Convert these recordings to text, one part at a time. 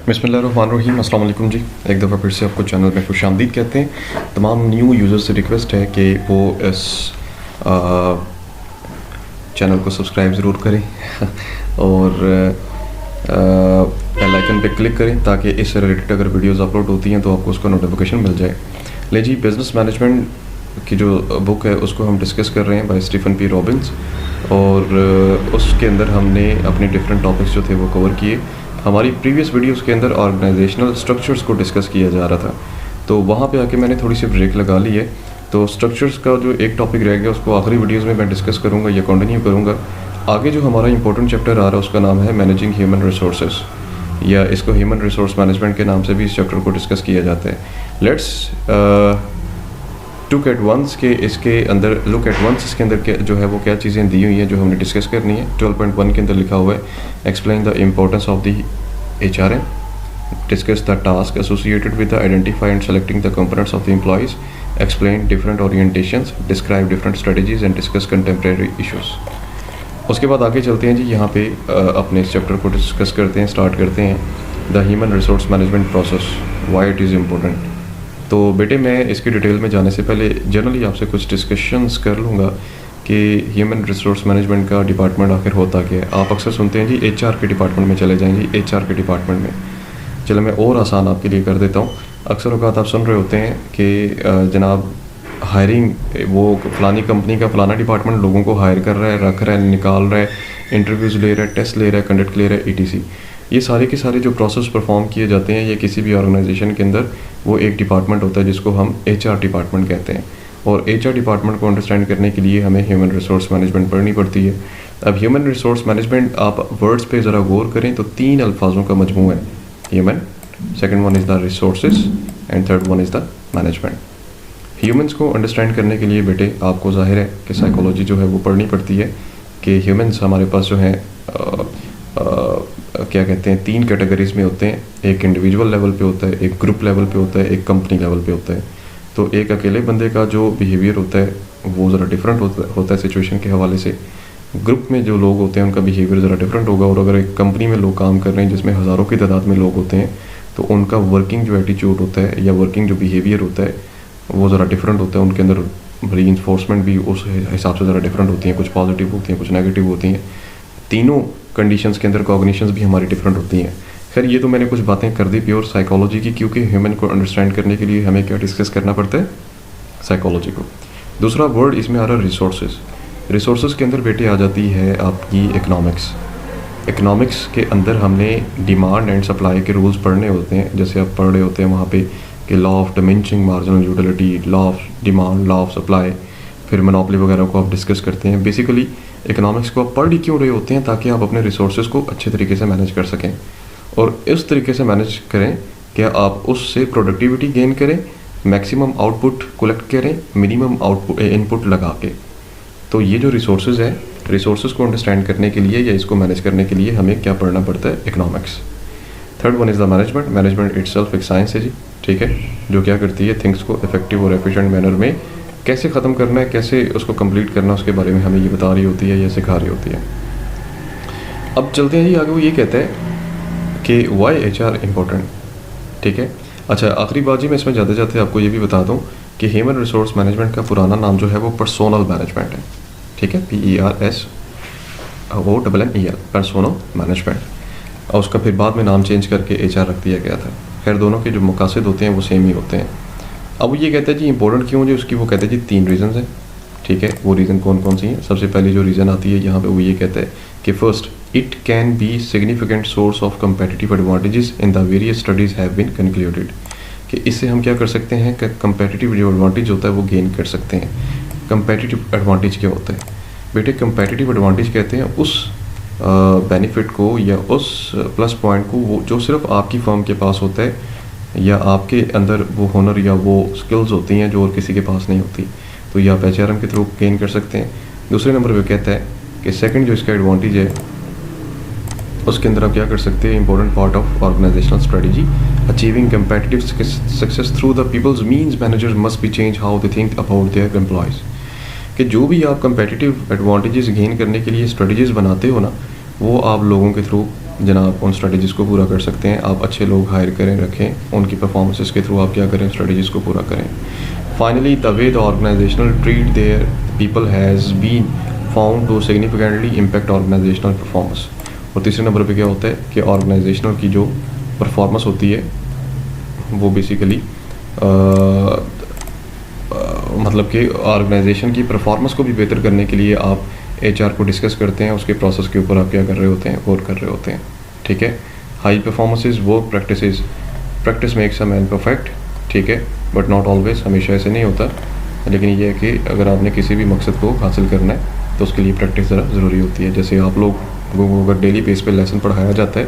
बिस्मिल्लाहिर्रहमानिर्रहीम, अस्सलाम वालेकुम जी। एक दफ़ा फिर से आपको चैनल में खुशामदीद कहते हैं। तमाम न्यू यूज़र से रिक्वेस्ट है कि वो इस चैनल को सब्सक्राइब ज़रूर करें और बेल आइकन पे क्लिक करें ताकि इससे रिलेटेड अगर वीडियोस अपलोड होती हैं तो आपको उसका नोटिफिकेशन मिल जाए। ले जी, बिज़नेस मैनेजमेंट की जो बुक है उसको हम डिस्कस कर रहे हैं बाय स्टीफन पी रॉबिन्स, और उसके अंदर हमने अपने डिफरेंट टॉपिक्स जो थे वो कवर किए। हमारी प्रीवियस वीडियोस के अंदर ऑर्गेनाइजेशनल स्ट्रक्चर्स को डिस्कस किया जा रहा था, तो वहाँ पे आके मैंने थोड़ी सी ब्रेक लगा ली है। तो स्ट्रक्चर्स का जो एक टॉपिक रह गया उसको आखिरी वीडियोस में मैं डिस्कस करूँगा या कंटिन्यू करूँगा। आगे जो हमारा इंपॉर्टेंट चैप्टर आ रहा है उसका नाम है मैनेजिंग ह्यूमन रिसोर्सेज, या इसको ह्यूमन रिसोर्स मैनेजमेंट के नाम से भी इस चैप्टर को डिस्कस किया जाता है। लेट्स लुक एट वंस के इसके अंदर इसके अंदर क्या जो है वो क्या चीज़ें दी हुई हैं जो हमने डिस्कस करनी है। 12.1 के अंदर लिखा हुआ है explain the importance of the HRM, discuss the task associated with the identify and selecting the components of the employees, explain different orientations, describe different strategies and discuss contemporary issues। उसके बाद आगे चलते हैं जी, यहाँ पे अपने इस चैप्टर को डिस्कस करते हैं, स्टार्ट करते हैं the human resource management process, why it is important. तो बेटे मैं इसकी डिटेल में जाने से पहले जनरली आपसे कुछ डिस्कशंस कर लूँगा कि ह्यूमन रिसोर्स मैनेजमेंट का डिपार्टमेंट आखिर होता क्या है। आप अक्सर सुनते हैं जी HR के डिपार्टमेंट में चले जाएंगे, HR के डिपार्टमेंट में। चलो मैं और आसान आपके लिए कर देता हूँ। अक्सर औक़ात आप सुन रहे होते हैं कि जनाब हायरिंग, वो फ़लानी कंपनी का फ़लाना डिपार्टमेंट लोगों को हायर कर रहा है, रख रहा है, निकाल रहा है, इंटरव्यूज़ ले रहा है, टेस्ट ले रहा है, कंडक्ट ले रहा है, ETC। ये सारे के सारे जो प्रोसेस परफॉर्म किए जाते हैं ये किसी भी ऑर्गेनाइजेशन के अंदर, वो एक डिपार्टमेंट होता है जिसको हम HR डिपार्टमेंट कहते हैं। और HR डिपार्टमेंट को अंडरस्टैंड करने के लिए हमें ह्यूमन रिसोर्स मैनेजमेंट पढ़नी पड़ती है। अब ह्यूमन रिसोर्स मैनेजमेंट आप वर्ड्स पे ज़रा गौर करें तो 3 अल्फाजों का मजमू है, human, second one is the resources and third one is the management. Humans को अंडरस्टैंड करने के लिए बेटे आपको ज़ाहिर है कि साइकोलॉजी जो है वो पढ़नी पड़ती है कि ह्यूमंस हमारे पास जो हैं क्या कहते हैं 3 कैटेगरीज में होते हैं। एक इंडिविजुअल लेवल पे होता है, एक ग्रुप लेवल पे होता है, एक कंपनी लेवल पे होता है। तो एक अकेले बंदे का जो बिहेवियर होता है वो ज़रा डिफरेंट होता है सिचुएशन के हवाले से। ग्रुप में जो लोग होते हैं उनका बिहेवियर ज़रा डिफरेंट होगा, और अगर एक कंपनी में लोग काम कर रहे हैं जिसमें हज़ारों की तादाद में लोग होते हैं तो उनका वर्किंग जो एटीट्यूड होता है या वर्किंग जो बिहेवियर होता है वो ज़रा डिफरेंट होता है। उनके अंदर रीइंफोर्समेंट भी उस हिसाब से ज़रा डिफरेंट होती हैं, कुछ पॉजिटिव होती हैं, कुछ नेगेटिव होती हैं। तीनों कंडीशंस के अंदर कॉग्निशंस भी हमारी डिफरेंट होती हैं। खैर ये तो मैंने कुछ बातें कर दी प्योर साइकोलॉजी की, क्योंकि ह्यूमन को अंडरस्टैंड करने के लिए हमें क्या डिस्कस करना पड़ता है, साइकोलॉजी को। दूसरा वर्ड इसमें आ रहा है रिसोर्सेज। रिसोर्सेज के अंदर बेटे आ जाती है आपकी इकनॉमिक्स। इकनॉमिक्स के अंदर हमने डिमांड एंड सप्लाई के रूल्स पढ़ने होते हैं, जैसे आप पढ़ रहे होते हैं वहाँ पे कि law of diminishing marginal utility, law of demand, law of supply, फिर मोनोपोली वगैरह को आप डिस्कस करते हैं। बेसिकली इकनॉमिक्स को आप पढ़ ही क्यों रहे होते हैं, ताकि आप अपने रिसोर्सेज को अच्छे तरीके से मैनेज कर सकें, और इस तरीके से मैनेज करें कि आप उससे प्रोडक्टिविटी गेन करें, मैक्सिमम आउटपुट कलेक्ट करें, मिनिमम आउटपुट इनपुट लगा के। तो ये जो रिसोर्सेज है, रिसोर्सेज को अंडरस्टैंड करने के लिए या इसको मैनेज करने के लिए हमें क्या पढ़ना पड़ता है, economics. Third one is the management. Management itself एक साइंस है जी, ठीक है, जो क्या करती है थिंग्स को इफेक्टिव और एफिशिएंट मैनर में कैसे ख़त्म करना है, कैसे उसको कंप्लीट करना है, उसके बारे में हमें ये बता रही होती है या सिखा रही होती है। अब चलते हैं जी आगे। वो ये कहता है कि वाई HR इम्पोर्टेंट, ठीक है। अच्छा, आखिरी बात जी मैं इसमें जाते जाते आपको ये भी बता दूं कि ह्यूमन रिसोर्स मैनेजमेंट का पुराना नाम जो है वो पर्सोनल मैनेजमेंट है, ठीक है, PERSONNEL, पर्सोनल मैनेजमेंट। और उसका फिर बाद में नाम चेंज करके HR रख दिया गया था। खैर दोनों के जो मकासद होते हैं वो सेम ही होते हैं। अब वो ये कहते हैं जी इंपॉर्टेंट क्यों जी उसकी, वो कहते हैं जी 3 रीज़न हैं, ठीक है। वो रीज़न कौन कौन सी हैं? सबसे पहली जो रीज़न आती है यहाँ पे वो ये कहता है कि first, it can be significant source of competitive advantages in the various studies have been concluded, कि इससे हम क्या कर सकते हैं कि कंपेटिटिव जो एडवांटेज होता है वो गेन कर सकते हैं। कंपेटिटिव एडवांटेज क्या होता है बेटे? कंपेटिटिव एडवांटेज कहते हैं उस बेनिफिट को या उस प्लस पॉइंट को वो जो सिर्फ आपकी फर्म के पास होता है, या आपके अंदर वो हुनर या वो स्किल्स होती हैं जो और किसी के पास नहीं होती, तो ये आप HRM के थ्रू गेन कर सकते हैं। दूसरे नंबर पे कहता है कि सेकंड जो इसका एडवांटेज है उसके अंदर आप क्या कर सकते हैं, important part of organisational strategy, achieving competitive success through the peoples means managers must be change how they think about their employees. कि जो भी आप कंपेटिटिव एडवांटेजेस गेन करने के लिए स्ट्रेटजीज बनाते हो ना, वो आप लोगों के थ्रू जनाब उन स्ट्रेटजीज़ को पूरा कर सकते हैं। आप अच्छे लोग हायर करें, रखें, उनकी परफॉर्मेंसेस के थ्रू आप क्या करें, स्ट्रेटजीज़ को पूरा करें। Finally the way the organisational treat their people has been found to significantly impact organisational performance. और तीसरे नंबर पे क्या होता है कि ऑर्गेनाइजेशनल की जो परफॉर्मेंस होती है वो बेसिकली मतलब कि ऑर्गेनाइजेशन की परफॉर्मेंस को भी बेहतर करने के लिए आप एचआर को डिस्कस करते हैं, उसके प्रोसेस के ऊपर आप क्या कर रहे होते हैं, गौर कर रहे होते हैं। ठीक है, high performances work practices, practice makes a man perfect. ठीक है, बट नॉट ऑलवेज, हमेशा ऐसे नहीं होता, लेकिन ये है कि अगर आपने किसी भी मकसद को हासिल करना है तो उसके लिए प्रैक्टिस ज़रा ज़रूरी होती है। जैसे आप लोग को अगर डेली बेस पे लेसन पढ़ाया जाता है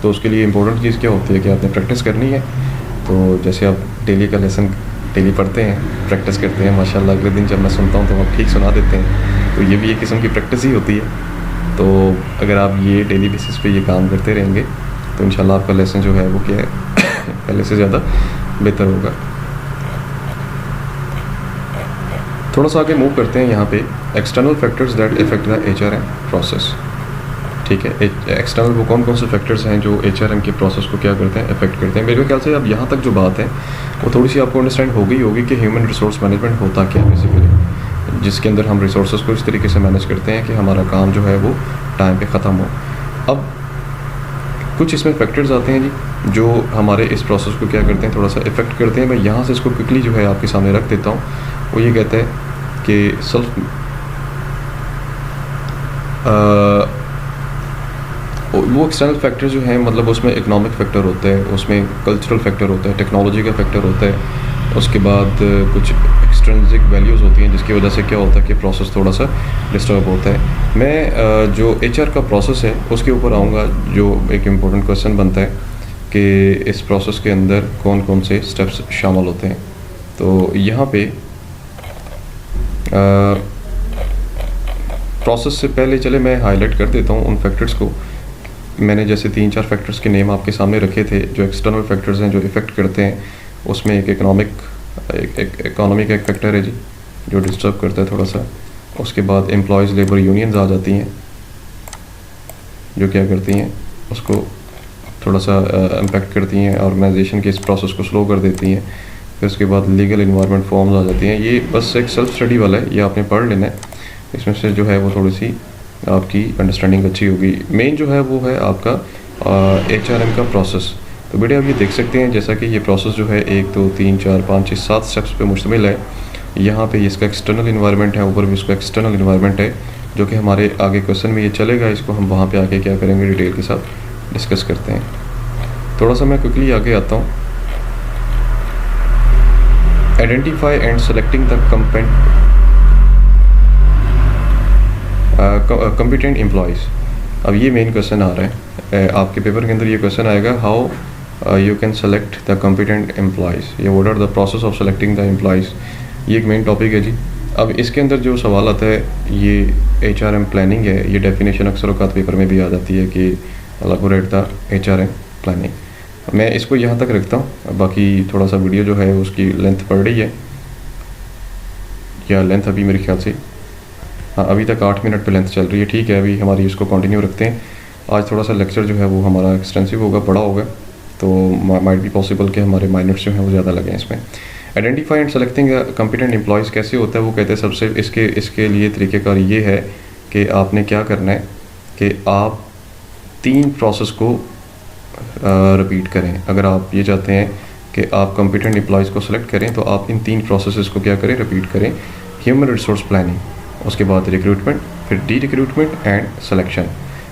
तो उसके लिए इंपॉर्टेंट चीज़ क्या होती है कि आपने प्रैक्टिस करनी है। तो जैसे आप डेली का लेसन डेली पढ़ते हैं, प्रैक्टिस करते हैं, माशाल्लाह अगले दिन जब मैं सुनता हूँ तो आप ठीक सुना देते हैं, तो ये भी एक किस्म की प्रैक्टिस ही होती है। तो अगर आप ये डेली बेसिस पे ये काम करते रहेंगे तो इंशाल्लाह आपका लेसन जो है वो क्या है पहले से ज़्यादा बेहतर होगा। थोड़ा सा आगे मूव करते हैं यहाँ पे, external factors that effect the HRM process. ठीक है, एक्सटर्नल वो कौन कौन से फैक्टर्स हैं जो एचआरएम के प्रोसेस को क्या करते हैं, अफेक्ट करते हैं। मेरे ख्याल से अब यहाँ तक जो बात है वो थोड़ी सी आपको अंडरस्टैंड हो गई होगी कि ह्यूमन रिसोर्स मैनेजमेंट होता क्या है बेसिकली, जिसके अंदर हम रिसोर्सेज को इस तरीके से मैनेज करते हैं कि हमारा काम जो है वो टाइम पे ख़त्म हो। अब कुछ इसमें फैक्टर्स आते हैं जी जो हमारे इस प्रोसेस को क्या करते हैं, थोड़ा सा इफेक्ट करते हैं। मैं यहाँ से इसको क्विकली जो है आपके सामने रख देता हूँ। वो ये कहते हैं कि वो एक्सटर्नल फैक्टर जो हैं, मतलब उसमें इकोनॉमिक फैक्टर होता है, उसमें कल्चरल फैक्टर होता है, टेक्नोलॉजी का फैक्टर होता है, उसके बाद कुछ एक्सट्रिंसिक वैल्यूज़ होती हैं जिसकी वजह से क्या होता है कि प्रोसेस थोड़ा सा डिस्टर्ब होता है। मैं जो एचआर का प्रोसेस है उसके ऊपर आऊँगा। जो एक इम्पोर्टेंट क्वेश्चन बनता है कि इस प्रोसेस के अंदर कौन कौन से स्टेप्स शामिल होते हैं। तो यहाँ पे प्रोसेस से पहले चले मैं हाईलाइट कर देता हूँ उन फैक्टर्स को। मैंने जैसे 3-4 फैक्टर्स के नेम आपके सामने रखे थे जो एक्सटर्नल फैक्टर्स हैं जो इफ़ेक्ट करते हैं। उसमें एक इकोनॉमी का एक फैक्टर है जी जो डिस्टर्ब करता है थोड़ा सा। उसके बाद एम्प्लॉयज़ लेबर यूनियंस आ जाती हैं जो क्या करती हैं, उसको थोड़ा सा इम्पेक्ट करती हैं, ऑर्गेनाइजेशन के इस प्रोसेस को स्लो कर देती हैं। फिर उसके बाद लीगल इन्वायरमेंट फॉर्म्स आ जाती हैं। ये बस एक सेल्फ स्टडी वाला है, ये आपने पढ़ लेना है। इसमें से जो है वो थोड़ी सी आपकी अंडरस्टैंडिंग अच्छी होगी। मेन जो है वो है आपका एचआरएम का प्रोसेस। तो बेटे आप ये देख सकते हैं जैसा कि ये प्रोसेस जो है 1 2 3 4 5 6 7 स्टेप्स पे मुश्तमिल है। यहाँ पे इसका एक्सटर्नल इन्वायरमेंट है, ऊपर भी इसका एक्सटर्नल इन्वायरमेंट है जो कि हमारे आगे क्वेश्चन में ये चलेगा। इसको हम वहाँ पे आके क्या करेंगे, डिटेल के साथ डिस्कस करते हैं। थोड़ा सा मैं क्विकली आगे आता हूँ। Identify and selecting the competent employees. अब ये मेन क्वेश्चन आ रहा है आपके पेपर के अंदर। ये क्वेश्चन आएगा how you can select the competent employees या what are the process of selecting the employees. ये एक मेन टॉपिक है जी। अब इसके अंदर जो सवाल आता है ये एचआरएम प्लानिंग है। ये डेफिनेशन अक्सर औक़ात पेपर में भी आ जाती है कि एलैबोरेट द एचआरएम प्लानिंग। मैं इसको यहाँ तक रखता हूँ, बाकी थोड़ा सा वीडियो जो है उसकी लेंथ बढ़ रही है, या लेंथ अभी मेरे ख्याल से हाँ अभी तक 8 मिनट पे लेंथ चल रही है। ठीक है, अभी हमारी इसको कंटिन्यू रखते हैं। आज थोड़ा सा लेक्चर जो है वो हमारा एक्सटेंसिव होगा, बड़ा होगा, तो माइट बी पॉसिबल कि हमारे माइनट्स जो हैं वो ज़्यादा लगें इसमें। Identify and selecting competent employees कैसे होता है, वो कहते हैं सबसे इसके लिए तरीक़ेकार ये है कि आपने क्या करना है कि आप 3 प्रोसेस को रिपीट करें। अगर आप ये चाहते हैं कि आप कॉम्पिटेंट एम्प्लॉयज़ को सेलेक्ट करें तो आप इन 3 प्रोसेस को क्या करें, रिपीट करें। ह्यूमन रिसोर्स प्लानिंग, उसके बाद रिक्रूटमेंट, फिर D recruitment and selection.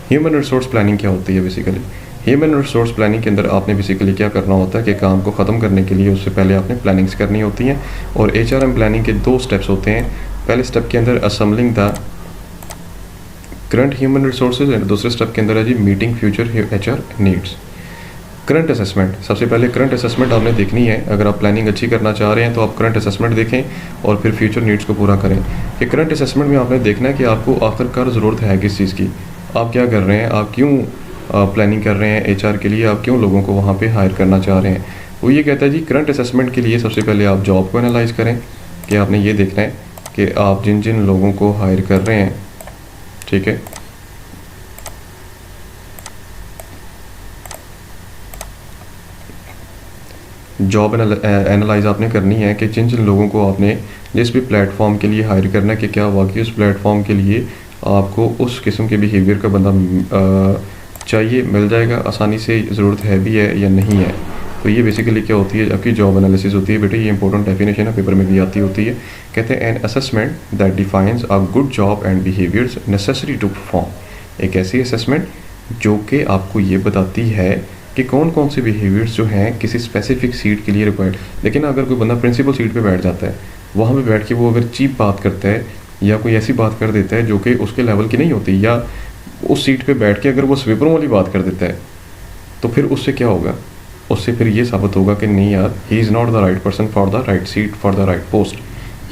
Human resource planning क्या होती है बेसिकली? ह्यूमन रिसोर्स प्लानिंग के अंदर आपने बेसिकली क्या करना होता है कि काम को ख़त्म करने के लिए उससे पहले आपने प्लानिंग्स करनी होती हैं। और एचआरएम प्लानिंग के 2 स्टेप्स होते हैं। पहले स्टेप के अंदर assembling the current human resources and दूसरे स्टेप के अंदर है जी meeting future HR needs. Current assessment, सबसे पहले करंट असेसमेंट आपने देखनी है। अगर आप प्लानिंग अच्छी करना चाह रहे हैं तो आप करंट असेसमेंट देखें और फिर फ्यूचर नीड्स को पूरा करें। कि करंट असेसमेंट में आपने देखना है कि आपको आखिरकार ज़रूरत है किस चीज़ की, आप क्या कर रहे हैं, आप क्यों प्लानिंग कर रहे हैं एचआर के लिए, आप क्यों लोगों को वहाँ पे हायर करना चाह रहे हैं। वो ये कहता है जी करंट असेसमेंट के लिए सबसे पहले आप जॉब को एनालाइज करें कि आपने ये देखना है कि आप जिन जिन लोगों को हायर कर रहे हैं, ठीक है, जॉब एनालाइज आपने करनी है कि जिन जिन लोगों को आपने जिस भी प्लेटफॉर्म के लिए हायर करना है कि क्या वाकई उस प्लेटफॉर्म के लिए आपको उस किस्म के बिहेवियर का बंदा चाहिए, मिल जाएगा आसानी से, ज़रूरत है भी है या नहीं है। तो ये बेसिकली क्या होती है, आपकी जॉब एनालिसिस होती है बेटे। ये इंपॉर्टेंट डेफिनेशन है, पेपर में भी आती होती है। कहते हैं an assessment that defines a good job and behaviours necessary to perform. एक ऐसी असेसमेंट जो कि आपको ये बताती है कि कौन कौन से बिहेवियर्स जो हैं किसी स्पेसिफिक सीट के लिए रिक्वायर्ड। लेकिन अगर कोई बंदा प्रिंसिपल सीट पे बैठ जाता है, वहाँ पे बैठ के वो अगर चीप बात करता है या कोई ऐसी बात कर देता है जो कि उसके लेवल की नहीं होती, या उस सीट पे बैठ के अगर वो स्वीपरों वाली बात कर देता है, तो फिर उससे क्या होगा, उससे फिर ये साबित होगा कि नहीं यार, he is not the right person for the right seat for the right post.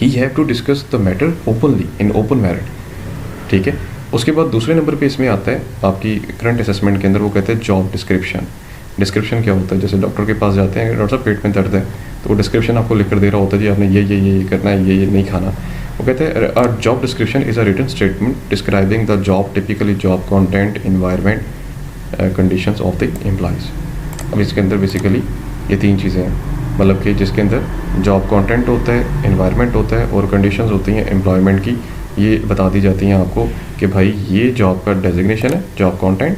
He have to discuss the matter openly in open merit. ठीक है। उसके बाद दूसरे नंबर पे इसमें आता है आपकी करंट असेसमेंट के अंदर, वो कहते हैं जॉब डिस्क्रिप्शन। डिस्क्रिप्शन क्या होता है, जैसे डॉक्टर के पास जाते हैं, डॉक्टर साहब पेट में दर्द है, तो वो डिस्क्रिप्शन आपको लिख कर दे रहा होता है जी आपने ये करना है, ये नहीं खाना। वो कहते हैं a job description is a written statement describing the job, typically job content, environment, conditions of the employees. अब इसके अंदर बेसिकली ये तीन चीज़ें हैं, मतलब कि जिसके अंदर जॉब कंटेंट होता है, एनवायरनमेंट होता है और कंडीशंस होती हैं एम्प्लॉयमेंट की। ये बता दी जाती हैं आपको कि भाई ये जॉब का डेजिग्नेशन है, जॉब कंटेंट,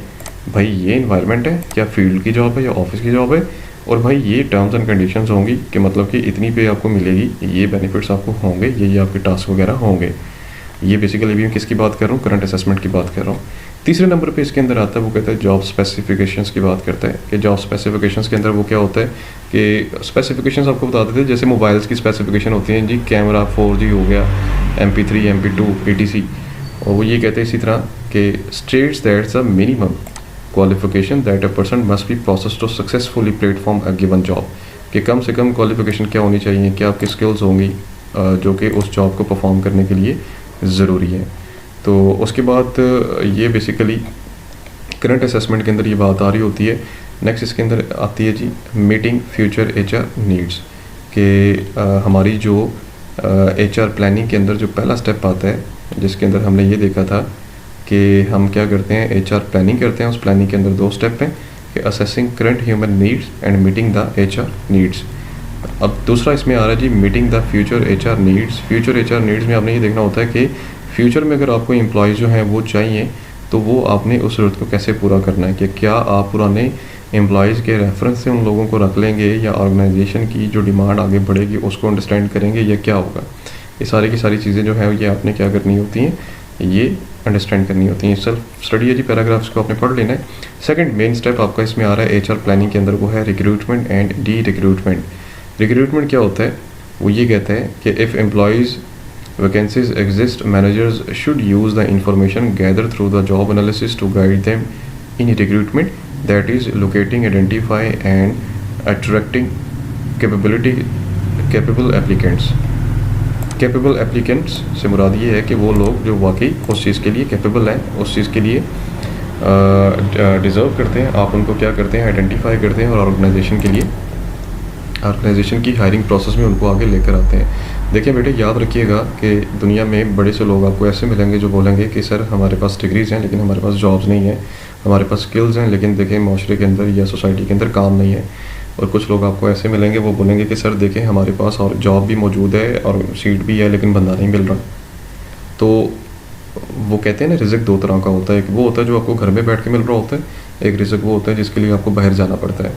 भाई ये एनवायरनमेंट है, क्या फील्ड की जॉब है या ऑफिस की जॉब है, और भाई ये टर्म्स एंड कंडीशंस होंगी कि मतलब कि इतनी पे आपको मिलेगी, ये बेनिफिट्स आपको होंगे, ये आपके टास्क वगैरह होंगे। ये बेसिकली भी मैं किसकी बात कर रहा हूँ, करंट असेसमेंट की बात कर रहा हूँ। तीसरे नंबर पे इसके अंदर आता है, वो कहता है जॉब स्पेसिफिकेशंस की बात करता है कि जॉब स्पेसिफिकेशंस के अंदर वो क्या होता है कि स्पेसिफिकेशंस आपको बता देते हैं, जैसे मोबाइल्स की स्पेसिफिकेशन होती हैं जी, कैमरा 4G हो गया, MP3, MP2, ETC। और वो ये कहते हैं इसी तरह कि states that's a minimum qualification that a person must be process to successfully platform a given job, कि कम से कम क्वालिफिकेशन क्या होनी चाहिए, क्या आपकी स्किल्स होंगी जो कि उस जॉब को परफॉर्म करने के लिए ज़रूरी है। तो उसके बाद ये बेसिकली करंट असेसमेंट के अंदर ये बात आ रही होती है। नेक्स्ट इसके अंदर आती है जी मीटिंग फ्यूचर HR नीड्स, कि हमारी जो HR प्लानिंग के अंदर जो पहला स्टेप आता है, जिसके अंदर हमने ये देखा था कि हम क्या करते हैं, HR प्लानिंग करते हैं। उस प्लानिंग के अंदर दो स्टेप हैं कि assessing current human needs and meeting the HR needs. अब दूसरा इसमें आ रहा है जी meeting the future HR needs. Future HR needs में आपने ये देखना होता है कि फ्यूचर में अगर आपको एम्प्लॉयज़ जो हैं वो चाहिए, तो वो आपने उस ज़रूरत को कैसे पूरा करना है, कि क्या आप पुराने एम्प्लॉयज़ के रेफरेंस से उन लोगों को रख लेंगे, या ऑर्गेनाइजेशन की जो डिमांड आगे बढ़ेगी उसको अंडरस्टैंड करेंगे, या क्या होगा। ये सारी की सारी चीज़ें जो हैं ये आपने क्या करनी होती हैं, ये अंडरस्टैंड करनी होती हैं। सेल्फ स्टडी है जी, पैराग्राफ्स को आपने पढ़ लेना है। सेकंड मेन स्टेप आपका इसमें आ रहा है HR प्लानिंग के अंदर, वो है recruitment and D recruitment. Recruitment क्या होता है, वो ये कहते हैं कि if employees vacancies exist, managers should use the information gathered through the job analysis to guide them in recruitment, that is locating, identify and attracting capable applicants। capable applicants से मुराद ये है कि वो लोग जो वाकई उस चीज़ के लिए कैपेबल हैं, उस चीज़ के लिए डिज़र्व करते हैं। आप उनको क्या करते हैं, आइडेंटिफाई करते हैं और ऑर्गेनाइजेशन के लिए, ऑर्गेनाइजेशन की हायरिंग प्रोसेस में उनको आगे लेकर आते हैं। देखिए बेटे, याद रखिएगा कि दुनिया में बड़े से लोग आपको ऐसे मिलेंगे जो बोलेंगे कि सर हमारे पास डिग्रीज़ हैं लेकिन हमारे पास जॉब्स नहीं है, हमारे पास स्किल्स हैं लेकिन देखें माशरे के अंदर या सोसाइटी के अंदर काम नहीं है। और कुछ लोग आपको ऐसे मिलेंगे, वो बोलेंगे कि सर देखें हमारे पास और जॉब भी मौजूद है और सीट भी है लेकिन बंदा नहीं मिल रहा। तो वो कहते हैं ना, रिज़्क दो तरह का होता है। एक वो होता है जो आपको घर में बैठ के मिल रहा होता है, एक रिज़्क वो होता है जिसके लिए आपको बाहर जाना पड़ता है।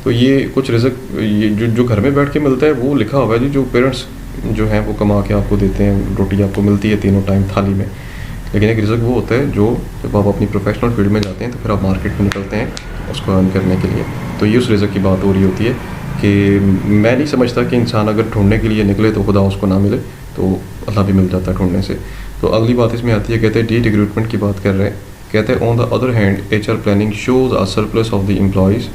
तो ये कुछ रिज़्क ये जो घर में बैठ के मिलता है वो लिखा हुआ है जी, जो पेरेंट्स जो हैं वो कमा के आपको देते हैं, रोटी आपको मिलती है तीनों टाइम थाली में। लेकिन एक रिज़्क वो होता है जो जब आप अपनी प्रोफेशनल फील्ड में जाते हैं तो फिर आप मार्केट में निकलते हैं उसको अर्न करने के लिए। तो ये उस रिज़्क की बात हो रही होती है कि मैं नहीं समझता कि इंसान अगर ढूंढने के लिए निकले तो खुदा उसको ना मिले, तो अल्लाह भी मिल जाता है ढूंढने से। तो अगली बात इसमें आती है, कहते हैं डी रिक्रूटमेंट की बात कर रहे हैं। कहते हैं on the other hand HR planning shows a surplus of the employees,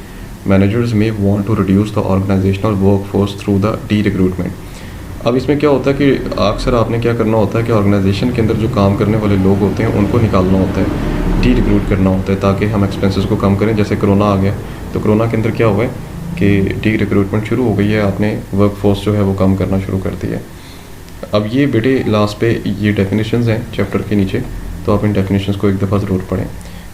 managers may want to reduce the organisational workforce through the derecruitment. अब इसमें क्या होता है कि अक्सर आपने क्या करना होता है कि ऑर्गेनाइजेशन के अंदर जो काम करने वाले लोग होते हैं उनको निकालना होता है, डी रिक्रूट करना होता है ताकि हम एक्सपेंसेस को कम करें। जैसे कोरोना आ गया, तो कोरोना के अंदर क्या हुआ है कि डी रिक्रूटमेंट शुरू हो गई है, आपने वर्कफोर्स जो है वो कम करना शुरू कर दिया है। अब ये बेटे लास्ट पे ये डेफिनेशंस हैं चैप्टर के नीचे, तो आप इन डेफिनेशंस को एक दफ़ा ज़रूर पढ़ें।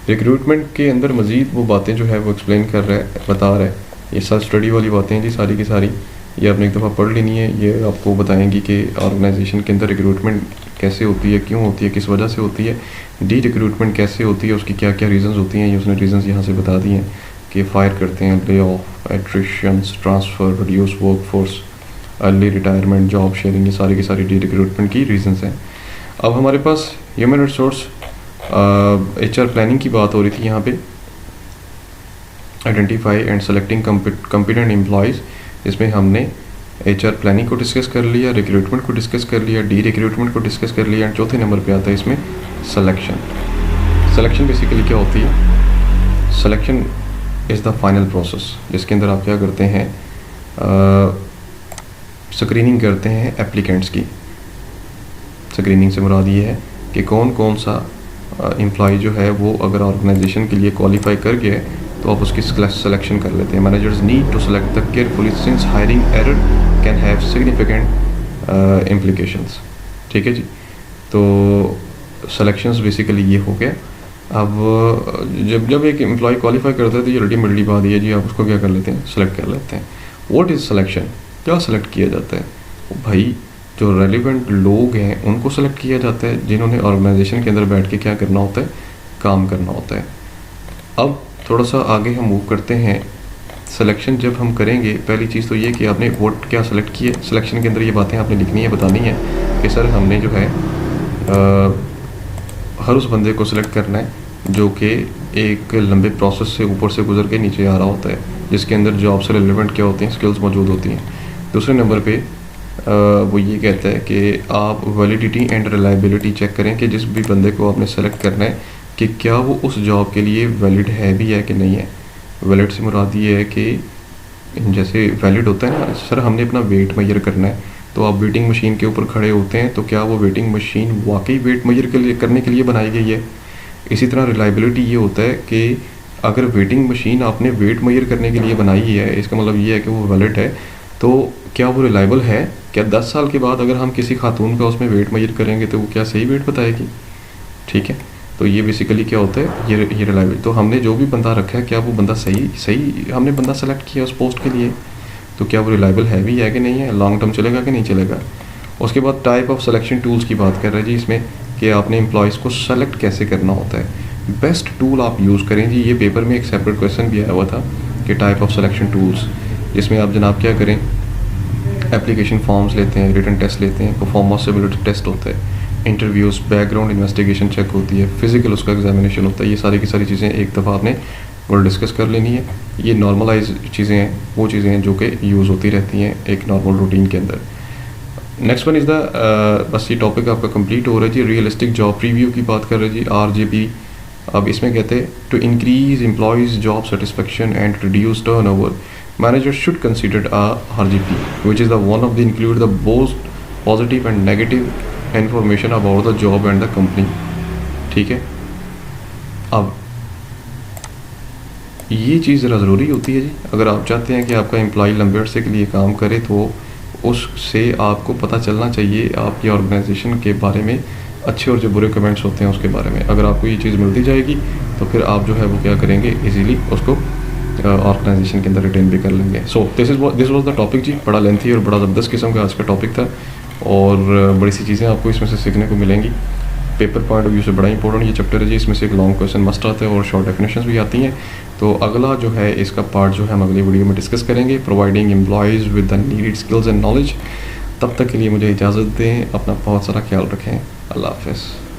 रिक्रूटमेंट के अंदर मज़ीद वो बातें जो है वो एक्सप्लेन कर रहा है, बता रहा है ये सेल्फ स्टडी वाली बातें हैं जी सारी की सारी, ये आपने एक दफ़ा पढ़ लेनी है। ये आपको बताएंगी कि ऑर्गेनाइजेशन के अंदर रिक्रूटमेंट कैसे होती है, क्यों होती है, किस वजह से होती है, डी रिक्रूटमेंट कैसे होती है, उसकी क्या क्या रीज़न्स होती हैं। ये उसने रीज़न्स यहाँ से बता दिए हैं कि फायर करते हैं, lay off, attritions, transfer, reduce workforce, early retirement, job sharing, ये सारी की सारी डी रिक्रूटमेंट की रीज़न्स हैं। अब हमारे पास ह्यूमन रिसोर्स HR प्लानिंग की बात हो रही थी यहाँ पे, identify and selecting competent employees. इसमें हमने HR प्लानिंग को डिस्कस कर लिया, रिक्रूटमेंट को डिस्कस कर लिया, डी रिक्रूटमेंट को डिस्कस कर लिया, एंड चौथे नंबर पे आता है इसमें सिलेक्शन। सिलेक्शन बेसिकली क्या होती है? Selection is the final process, जिसके अंदर आप क्या करते हैं, स्क्रीनिंग करते हैं एप्लीकेंट्स की। स्क्रीनिंग से मुराद ये है कि कौन कौन सा एम्प्लॉय जो है वो अगर ऑर्गेनाइजेशन के लिए क्वालिफाई कर गया है तो आप उसकी सिलेक्शन कर लेते हैं। Managers need to select the carefully since hiring error can have significant implications. ठीक है जी, तो सिलेक्शंस बेसिकली ये हो गया। अब जब एक एम्प्लॉय क्वालिफाई करता है तो ये अल्टीमेटली बात ये है जी, आप उसको क्या कर लेते हैं, सेलेक्ट कर लेते हैं। What is selection? क्या सेलेक्ट किया जाता है? भाई जो रेलिवेंट लोग हैं उनको सेलेक्ट किया जाता है, जिन्होंने ऑर्गेनाइजेशन के अंदर बैठ के क्या करना होता है, काम करना होता है। अब थोड़ा सा आगे हम मूव करते हैं। सिलेक्शन जब हम करेंगे, पहली चीज़ तो ये कि आपने वोट क्या सेलेक्ट किए। सिलेक्शन के अंदर ये बातें आपने लिखनी है, बतानी है कि सर हमने जो है हर उस बंदे को सिलेक्ट करना है जो कि एक लंबे प्रोसेस से ऊपर से गुजर के नीचे आ रहा होता है, जिसके अंदर जॉब से रिलेवेंट क्या होती हैं, स्किल्स मौजूद होती हैं। दूसरे नंबर पे वो ये कहता है कि आप वैलिडिटी एंड रिलायबिलिटी चेक करें कि जिस भी बंदे को आपने सेलेक्ट करना है कि क्या वो उस जॉब के लिए वैलिड है भी है कि नहीं है। वैलिड से मुराद ये है कि जैसे वैलिड होता है ना, सर हमने अपना वेट मेजर करना है, तो आप वेटिंग मशीन के ऊपर खड़े होते हैं, तो क्या वो वेटिंग मशीन वाकई वेट मेजर करने के लिए बनाई गई है। इसी तरह रिलायबिलिटी ये होता है कि अगर वेटिंग मशीन आपने वेट मेजर करने के लिए बनाई है, इसका मतलब ये है कि वो वैलिड है, तो क्या वो रिलायबल है? क्या 10 साल के बाद अगर हम किसी खातून का उसमें वेट मेजर करेंगे तो वो क्या सही वेट बताएगी? ठीक है, तो ये बेसिकली क्या होता है, ये रिलायबल। तो हमने जो भी बंदा रखा है, क्या वो बंदा सही हमने बंदा सेलेक्ट किया उस पोस्ट के लिए, तो क्या वो रिलायबल है भी है कि नहीं है, लॉन्ग टर्म चलेगा कि नहीं चलेगा। उसके बाद टाइप ऑफ सिलेक्शन टूल्स की बात कर रहे हैं जी इसमें, कि आपने एम्प्लॉयज़ को सेलेक्ट कैसे करना होता है। बेस्ट टूल आप यूज़ करें जी। ये पेपर में एक सेपरेट क्वेश्चन भी आया हुआ था कि टाइप ऑफ सिलेक्शन टूल्स, जिसमें आप जनाब क्या करें, एप्लीकेशन फॉर्म्स लेते हैं, रिटन टेस्ट लेते हैं, परफॉर्मेंसिबिलिटी टेस्ट होता है, इंटरव्यूज़, बैकग्राउंड इन्वेस्टिगेशन चेक होती है, फिजिकल उसका एग्जामिनेशन होता है। ये सारी की सारी चीज़ें एक दफ़ा आपने और डिस्कस कर लेनी है। ये नॉर्मलाइज चीज़ें हैं, वो चीज़ें हैं जो कि यूज़ होती रहती हैं एक नॉर्मल रूटीन के अंदर। नेक्स्ट वन इज़ द, बस ये टॉपिक आपका कंप्लीट हो रहा है जी। रियलिस्टिक जॉब प्रीव्यू की बात कर रहे हैं जी, RJP। अब इसमें कहते हैं to increase employees job satisfaction and reduce turnover, managers should consider a RGP, which is the one of the include the both positive and negative information about the job and the company। ठीक है, अब ये चीज़ ज़रा ज़रूरी होती है जी। अगर आप चाहते हैं कि आपका एम्प्लॉय लंबे अरसे के लिए काम करे, तो उससे आपको पता चलना चाहिए आपकी ऑर्गेनाइजेशन के बारे में, अच्छे और जो बुरे कमेंट्स होते हैं उसके बारे में। अगर आपको ये चीज़ मिलती जाएगी तो फिर आप जो है वो क्या करेंगे, इजीली उसको ऑर्गेनाइजेशन के अंदर रिटेन भी कर लेंगे। So this was the topic जी। बड़ा लेंथी और बड़ा ज़बरदस्त किस्म का आज का टॉपिक था, और बड़ी सी चीज़ें आपको इसमें से सीखने को मिलेंगी। पेपर पॉइंट ऑफ व्यू से बड़ा इंपॉर्टेंट ये चैप्टर है जी। इसमें से एक लॉन्ग क्वेश्चन मस्ट आता है और शॉर्ट डेफिनेशंस भी आती हैं। तो अगला जो है इसका पार्ट जो है हम अगली वीडियो में डिस्कस करेंगे, providing employees with the needed skills and knowledge. तब तक के लिए मुझे इजाज़त दें, अपना बहुत सारा ख्याल रखें। अल्लाह हाफ़िज़।